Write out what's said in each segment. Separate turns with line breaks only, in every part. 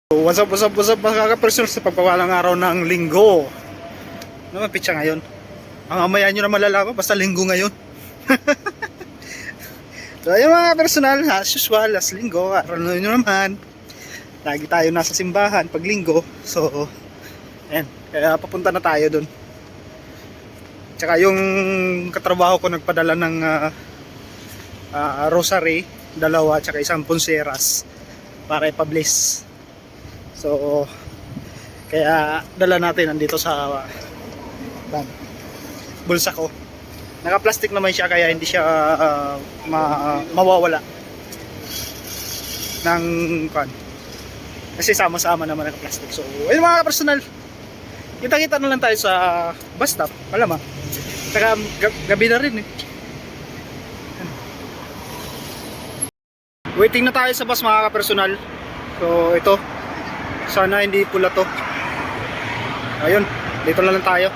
So, what's up mga ka-personal sa pagpapalang araw ng linggo. Ano man pitsa ngayon? Ang amaya nyo na malalaman, basta linggo ngayon. So ayun mga personal, as usual, as linggo, araw nyo naman. Lagi tayo nasa simbahan pag linggo. So, ayan, kaya papunta na tayo dun. Tsaka yung katrabaho ko nagpadala ng rosary, dalawa, tsaka isang punseras para ipa-bless. So, kaya dala natin nandito sa bulsa ko. Naka-plastic naman siya kaya hindi siya mawawala ng kan. Kasi sama-sama naman naka-plastic. So, ayun mga personal. Kita-kita na lang tayo sa bus stop. Malamang. Saka gabi na rin eh. Waiting na tayo sa bus mga ka-personal. So, ito. Sana hindi pula to. Ayun, dito na lang tayo.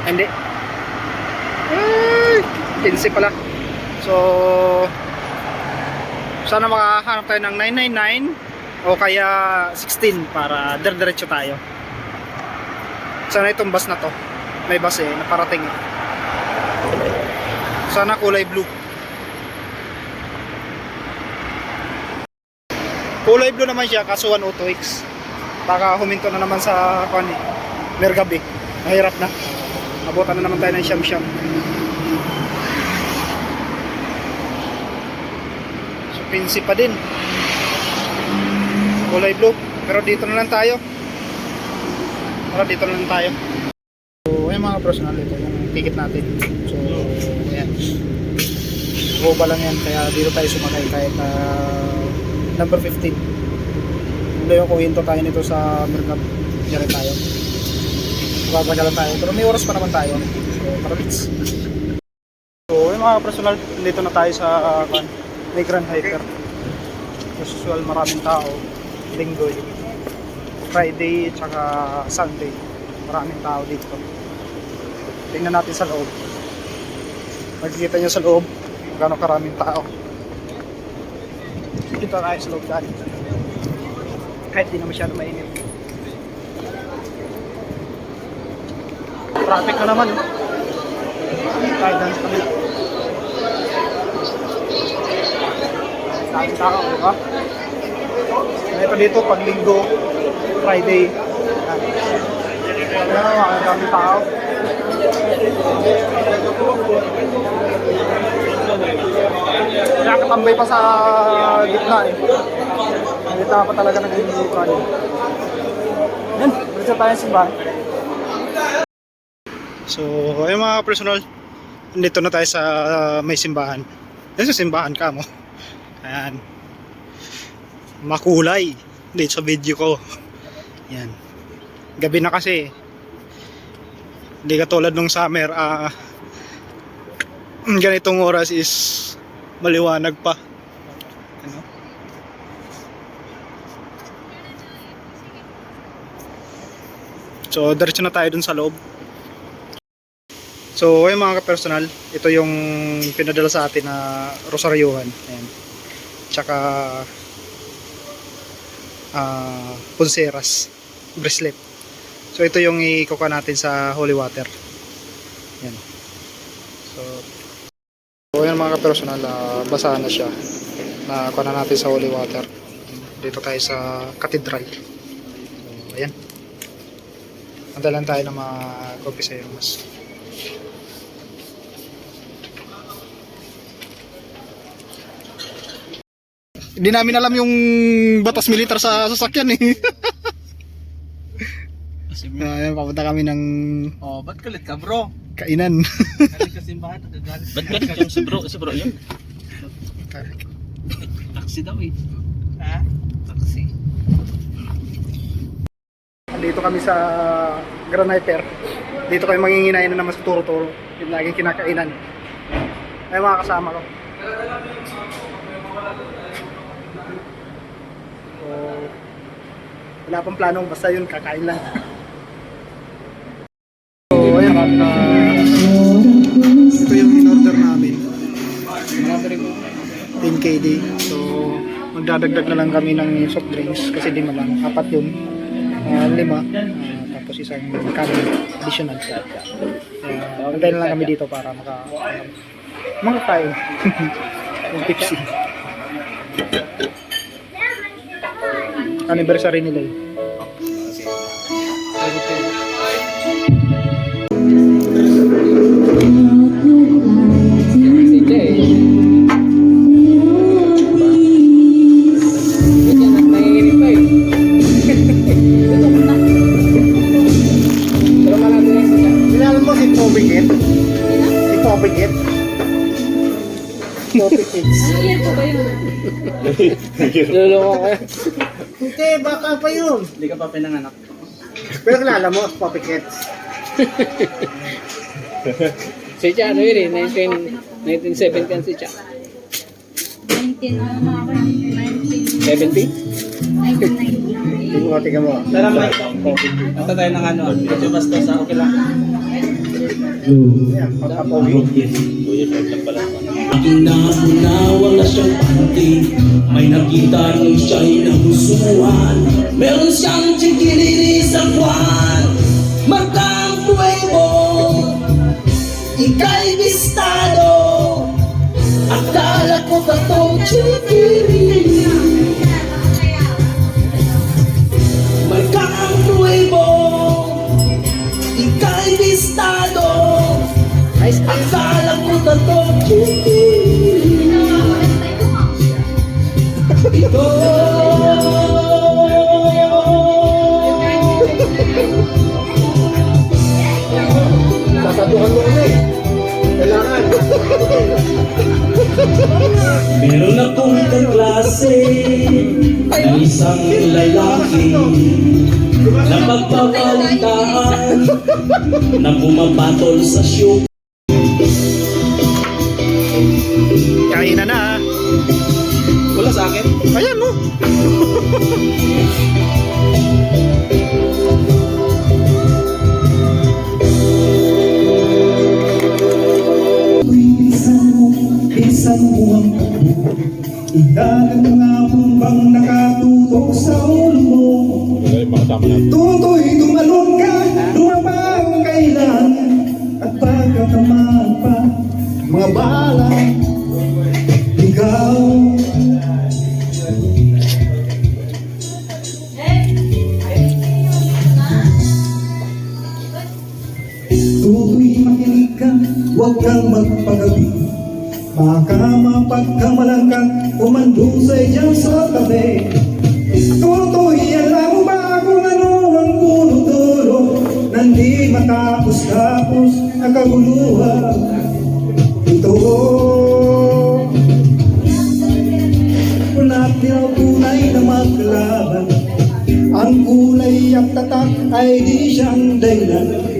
Hindi. Ay, 15 pala. So, sana makahanap tayo ng 999 o kaya 16 para diretso tayo. Sana itong bus na to. May bus eh, naparating. Sana kulay blue. Kulay blue naman siya, kaso 102X. Baka huminto na naman sa Mergabi. Mahirap na. Abutan na naman tayo ng siyam-siyam. So, pinsi pa din. Kulay blue. Pero dito na lang tayo. So, ayan mga personal, ito yung ticket natin. So, ayan. Boba lang yan, kaya dito tayo sumakay kahit number 15. Hindi yung kung hinto tayo nito sa Mercab. Diyan tayo. Babagalan tayo. Pero may oras pa naman tayo. So, tara let's. So, yung mga personal, dito na tayo sa may Grand Hiker. As usual, maraming tao. Linggo, Friday, tsaka Sunday. Maraming tao dito. Tingnan natin sa loob. Magkikita nyo sa loob gano'ng karaming tao. Dito tayo sa loob dahil kahit di na masyado mainit. Traffic na naman kahit dyan sa kabila. Daming tao, diba? Ito dito pag linggo, Friday. Ang daming tao. Nakakatambay pa sa gitna eh. Gitna pa talaga ng hindi. Yan, balik tayo sa simbahan. So, ayun mga personal, dito na tayo sa may simbahan. Yan sa simbahan ka mo. Ayan. Makulay dito sa video ko. Yan. Gabi na kasi. Hindi katulad nung summer, ganitong oras is maliwanag pa. Ano? So, diretso na tayo dun sa loob. So, ayun mga ka-personal, ito yung pinadala sa atin na rosaryuhan. Ayan. Tsaka punseras, bracelet. So, ito yung ikukuha natin sa holy water. Ayan. So ayan mga ka-personal, basahan na siya. Nakuha na natin sa holy water. Dito tayo sa cathedral. So, ayan. Madalan tayo na mag-copy sa iyo mas. Hindi namin alam yung batas militar sa sasakyan eh. Ayan, papunta kami ng
ba't galit ka bro?
Kainan.
Galit ka simbahan, nagagalit.
Ba't galit yung si bro yun? Taxi daw eh.
Ha? Taxi.
Dito kami sa Grand Hiker. Dito kami manginginain na naman sa turo-turo. Yung laging kinakainan. Ay mga kasama ko. So, wala pang plano, basta yun, kakain lang. So, ayun. Ito yung in-order namin. 10 KD. So, magdadagdag na lang kami ng soft drinks kasi di lang, 4 yun, 5, tapos isang kanin additional. Hintay na lang kami dito para makakain yung Pepsi. Anniversary nila eh. Kilala mo si Pobigit? Si Pobigit? Pobigit.
Luloko ka.
Hindi, baka pa yun.
Hindi ka pa pinanganak.
Pero kilala mo si Pobigit?
Si Cha, ano yun eh, 1970 kan si Cha. 70?
Tingnan mo.
Tara, Mike. Ito tayo ng ano. Medyo basta sa okay lang.
Yan, pagka-Pobigit.
Inamunawa na siyang panty. May nakita nung siya'y nagustuhan. Meron siyang chikilini sa kwan. Matang nuevo, ika'y bistado. Akala ko ba tong chikilini? Matang nuevo, ika'y bistado. Akala ko ba tong chikilini? Ito.
Sasatuhan mo kami. Kailangan.
Meron akong kaklase na isang lalaki na pagpapalitaan na bumabatol sa show.
Kainan na ha.
Wala sa akin.
Ayan mo.
Pinsan mo ang ako. Idagan nga bang nakatutok sa ulo mo. Tutoy tumalon ka, lumabang kailan. At pagkatamaan pa, mga bala. Ikaw. Tutoy makinig ka, huwag kang magpagabi. Baka mapagkamalang kang umandusay dyan sa tabi. Tutoy, alam mo ba kung ano ang puno-dulo na di matapos-tapos ang kaguluhan? Ito, wala tinawtunay na maglaban. Ang kulay at tatak ay di siyang dahilan.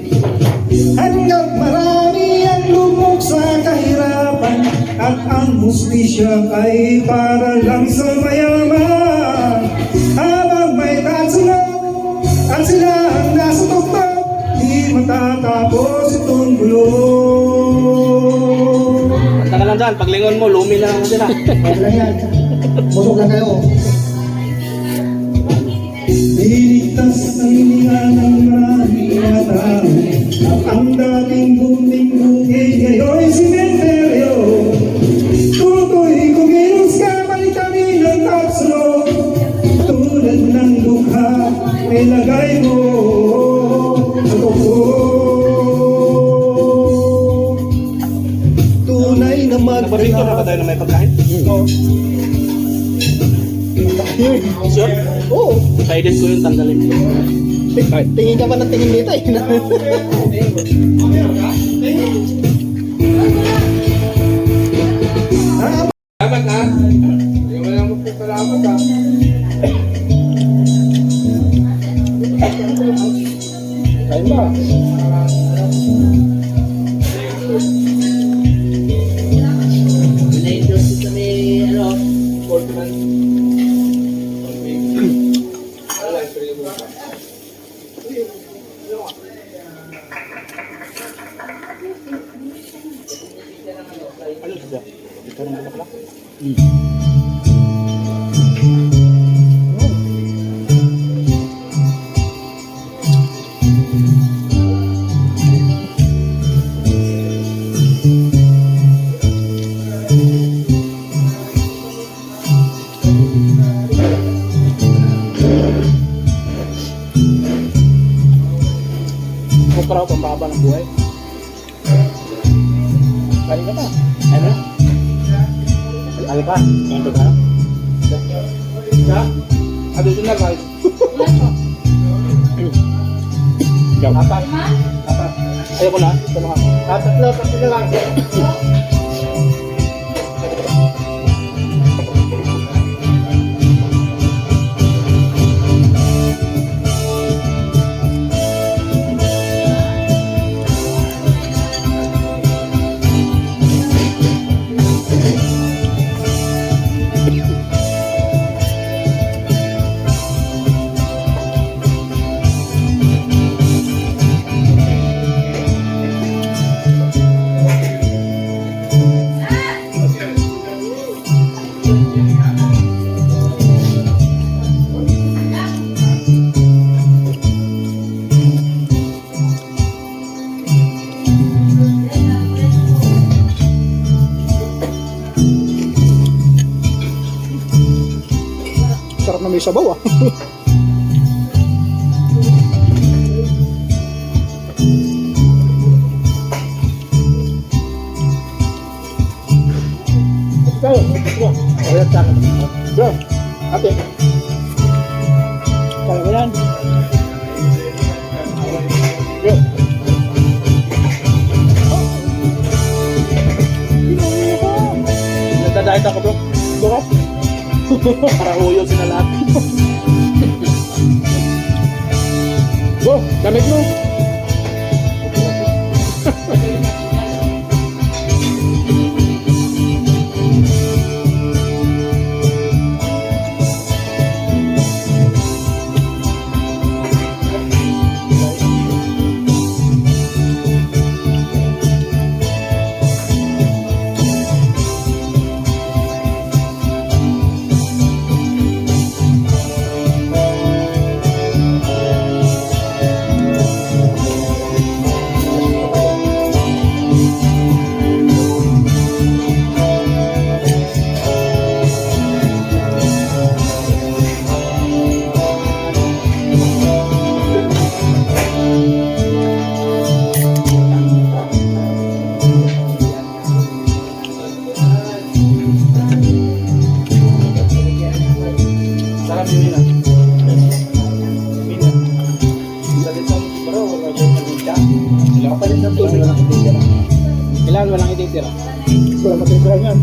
Hanggat marami ang lumok sa kahirapan at ang hustisya ay para lang sa mayaman. Habang may tatsunod at sila ang nasa tuktok, di matatapos itong gulo.
Basta ka lang dyan. Paglingon mo, lumi na lang sila.
Wala yan. Busog lang kayo.
Niligtas ang hininga ng maraming mga tao at ang dating bunting bukid ngayon'y simenteryo. Tutoy, kumilos ka, balik-tabi ng tapslo. Tulad ng dukha, ilagay mo sa toko. Tunay na
Nabarito na ba tayo na may pagkain? Sure?
Oo.
Guidance ko yung tanggalin.
Tingin ka pa ng tingin dito eh.
Salamat ha. Hindi mo lang magpapalamat ha.
Kain ba? raw, pambaba ng buhay. Kali ka pa. Ano? Kali ka? Ganto ka?
Ha? Additional guys.
Apat. Apat. Ayoko na. Ito lang ako.
Tatlo na lang.
Sarap na may sabaw ah.
Ikaw, ito. Ayan sa akin. Bro, ate.
Kaya mo yan.
Bro. Nagdadahit ako bro. Bro. Para huyo sila lahat. Bro, damit mo. Sarap yun na. Mina. Salit sa bro, wala ko malinda. Wala ka palit ng tubig.
Kailangan walang ititira.
Wala matitira yan.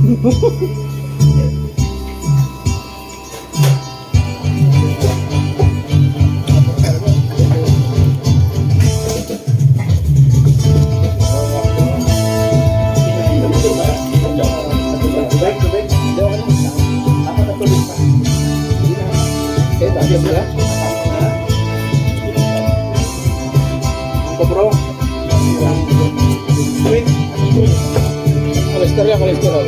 Tubig, tubig. Hindi ako naman. Apat na tubig pa.
Okay, bagay mo lang.
Ako bro. Tubig.
Kolesterol, kolesterol.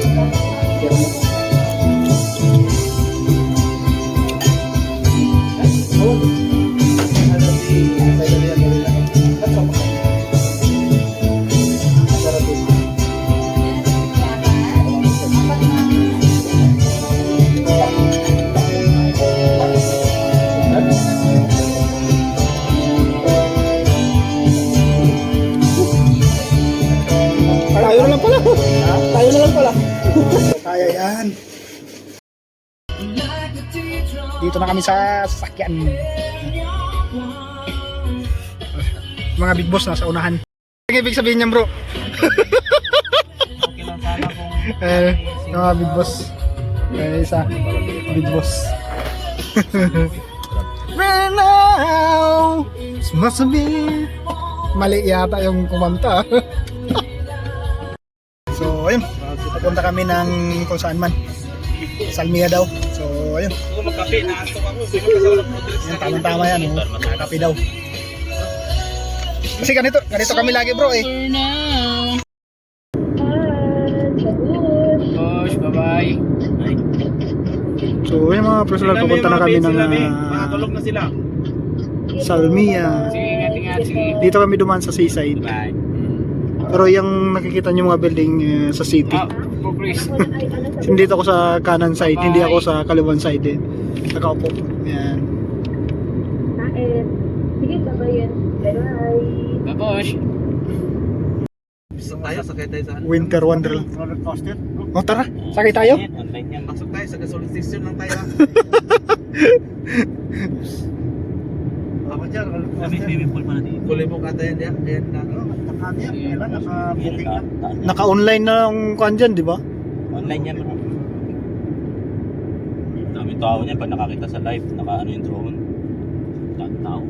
Tayo na lang pala. Tayo na lang pala. Kaya yan. Dito na kami sa sasakyan. Mga big boss nasa unahan. Ang ibig sabihin niyan bro. Mga big boss. Isa. Big boss. Right now, it must be. Mali yata yung kumanta. So ayun, papunta kami ng kung saan man. Salmia daw. So ayun. Yan, tama-tama yan. Kape daw. Kasi ganito kami lagi bro eh.
Boss, bye-bye.
So ayun mga personal, papunta na kami ng
Makatulog na sila.
Salmia.
Sige, ingat-ingat. Sige.
Dito kami dumaan sa seaside.
Bye.
Pero yung nakikita nyo mga building sa city.
For Chris.
Dito ako sa kanan side, hindi ako sa kaliwan side eh. Nakaupo. Yan.
Sige, bye-bye. Bye-bye.
Bye-bye. Osh.
Pasok tayo, sakay tayo sa ano.
Winter Wonderland.
Roller coaster.
O tara, sakay tayo.
Online yan.
Pasok tayo sa gasoline station lang tayo. Ako dyan, roller coaster. May pool pa na dito. Kulay mo kata yan, yan. Ayan na. Nakanya, kailan naka-booking na.
Naka-online na ang kuhan dyan, di ba?
Online yan, bro. Daming tao niya pag nakakita sa live, naka-ano yung drone. Daming tao.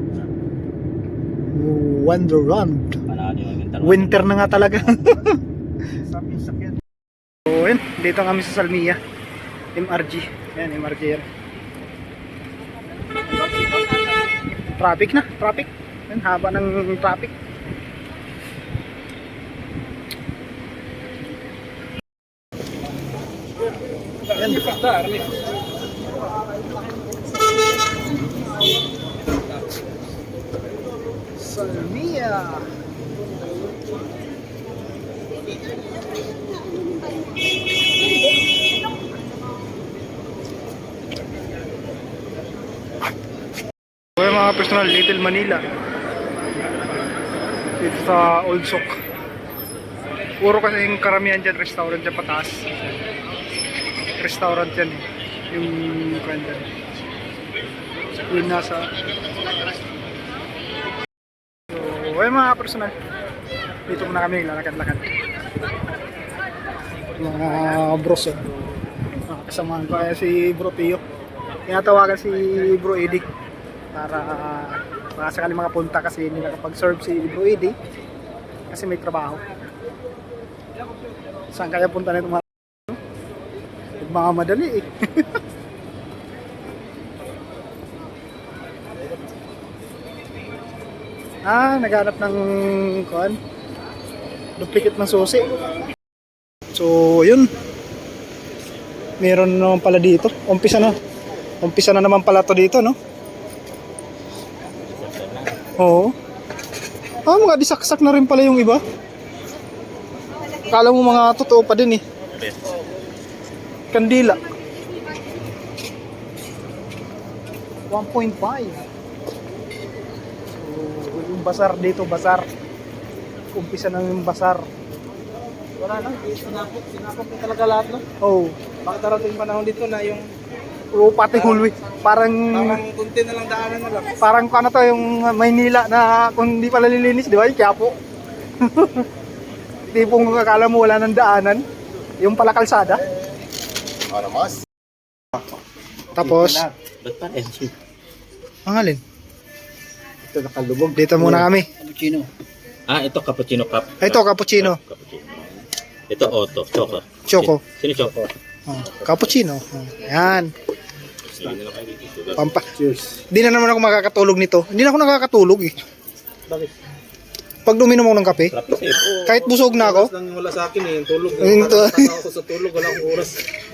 Wonderland.
Panalo yung winter.
Winter na nga talaga.
Sabi sakyan.
So, yun. Dito kami sa Salmia. MRG. Yan, MRG yan. Traffic na. Traffic. Yan, haba ng traffic. Yan. Salmia. Okay mga personal, Little Manila. Dito sa Old Souk. Puro kasi yung karamihan dyan, restaurant dyan pataas. Restaurant yan eh. Yung kwan dyan. Yung nasa... So, okay mga personal. Dito muna kami, lalakad-lakad. Mga bros eh. Kasamahan ko kaya si Bro Tio. Tinatawagan si Bro Eddie para baka sakali makapunta kasi hindi nakapag-serve si Bro Eddie kasi may trabaho. Saan kaya punta na itong mga madali eh. Naghanap ng kuan, duplicate ng susi. So yun, meron naman pala dito. Umpisa na naman pala to dito, no? Oo. Mga disaksak na rin pala yung iba. Akala mo mga totoo pa din eh. Kandila 1.5. So yung basar dito, basar. Umpisa na yung basar.
Wala na, sinakop na talaga lahat, no?
Oh,
Baka darating panahon dito na yung
pati hulwi. Parang
kunti na lang daanan na lang.
parang ano to yung Maynila na kung hindi pala lilinis, di ba? Yung Quiapo. Tipong akala mo wala ng daanan. Yung pala kalsada.
Ano mas?
Tapos,
Ba't pa rin?
ang alin?
Ito nakalubog.
Dito muna kami.
Cappuccino.
Ito cappuccino cup.
Ito, cappuccino.
Cappuccino. Ito Otto, Choco.
Choco.
Sino Choco?
Oh, cappuccino. Oh, yan.
Sige na lang kayo dito.
Pampa.
Cheers.
Di na naman ako makakatulog nito. Hindi na ako nakakatulog eh.
Bakit?
Pag uminom ako ng kape,
Sarap kasi.
kahit busog na ako,
Lang yung wala sa akin eh, yung tulog.
Yung to-
Ako sa tulog, wala akong oras.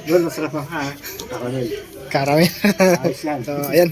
Doon, masarap ang ha. Ako rin.
karami.
Ayos yan.
So, ayan.